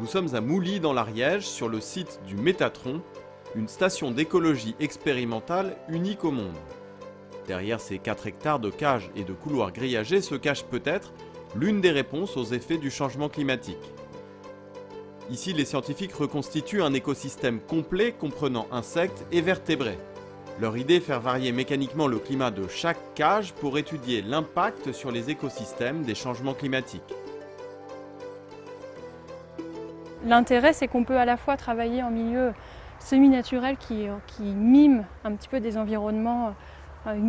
Nous sommes à Mouly dans l'Ariège, sur le site du Métatron, une station d'écologie expérimentale unique au monde. Derrière ces 4 hectares de cages et de couloirs grillagés se cache peut-être l'une des réponses aux effets du changement climatique. Ici, les scientifiques reconstituent un écosystème complet comprenant insectes et vertébrés. Leur idée est faire varier mécaniquement le climat de chaque cage pour étudier l'impact sur les écosystèmes des changements climatiques. L'intérêt, c'est qu'on peut à la fois travailler en milieu semi-naturel qui mime un petit peu des environnements,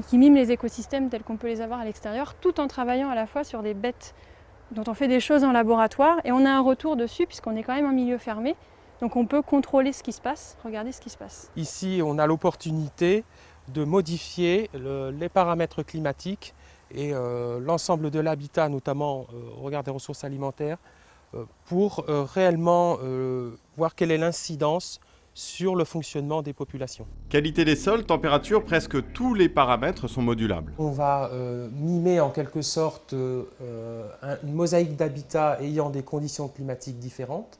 qui mime les écosystèmes tels qu'on peut les avoir à l'extérieur, tout en travaillant à la fois sur des bêtes dont on fait des choses en laboratoire et on a un retour dessus puisqu'on est quand même en milieu fermé. Donc on peut contrôler ce qui se passe, regarder ce qui se passe. Ici, on a l'opportunité de modifier les paramètres climatiques et l'ensemble de l'habitat, notamment au regard des ressources alimentaires, pour réellement voir quelle est l'incidence sur le fonctionnement des populations. Qualité des sols, température, presque tous les paramètres sont modulables. On va mimer en quelque sorte une mosaïque d'habitats ayant des conditions climatiques différentes.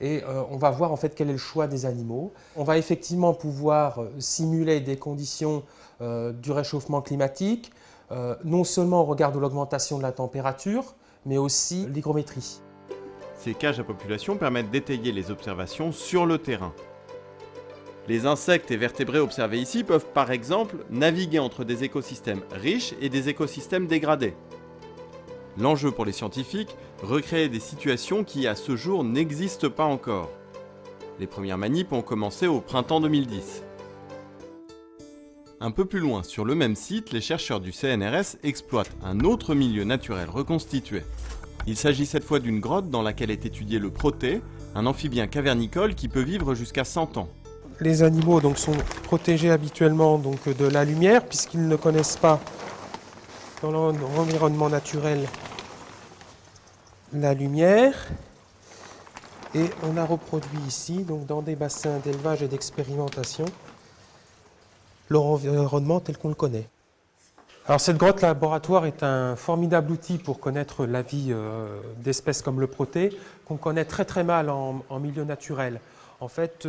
Et on va voir en fait quel est le choix des animaux. On va effectivement pouvoir simuler des conditions du réchauffement climatique, non seulement au regard de l'augmentation de la température, mais aussi l'hygrométrie. Ces cages à population permettent d'étayer les observations sur le terrain. Les insectes et vertébrés observés ici peuvent par exemple naviguer entre des écosystèmes riches et des écosystèmes dégradés. L'enjeu pour les scientifiques, recréer des situations qui à ce jour n'existent pas encore. Les premières manips ont commencé au printemps 2010. Un peu plus loin, sur le même site, les chercheurs du CNRS exploitent un autre milieu naturel reconstitué. Il s'agit cette fois d'une grotte dans laquelle est étudié le protée, un amphibien cavernicole qui peut vivre jusqu'à 100 ans. Les animaux donc, sont protégés habituellement donc, de la lumière puisqu'ils ne connaissent pas dans l'environnement naturel la lumière. Et on a reproduit ici, donc, dans des bassins d'élevage et d'expérimentation, leur environnement tel qu'on le connaît. Alors cette grotte laboratoire est un formidable outil pour connaître la vie d'espèces comme le protée, qu'on connaît très mal en milieu naturel. En fait,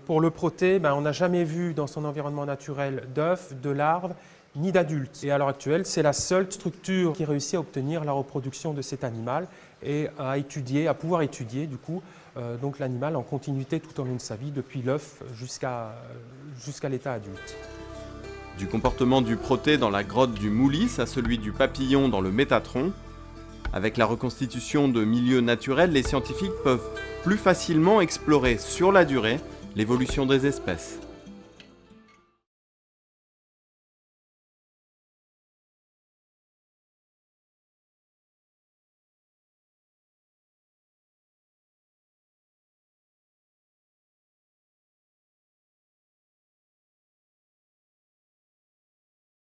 pour le protée, on n'a jamais vu dans son environnement naturel d'œufs, de larves, ni d'adultes. Et à l'heure actuelle, c'est la seule structure qui réussit à obtenir la reproduction de cet animal et à pouvoir étudier du coup donc l'animal en continuité tout au long de sa vie, depuis l'œuf jusqu'à l'état adulte. Du comportement du protée dans la grotte du Mouly à celui du papillon dans le Métatron, avec la reconstitution de milieux naturels, les scientifiques peuvent plus facilement explorer sur la durée l'évolution des espèces.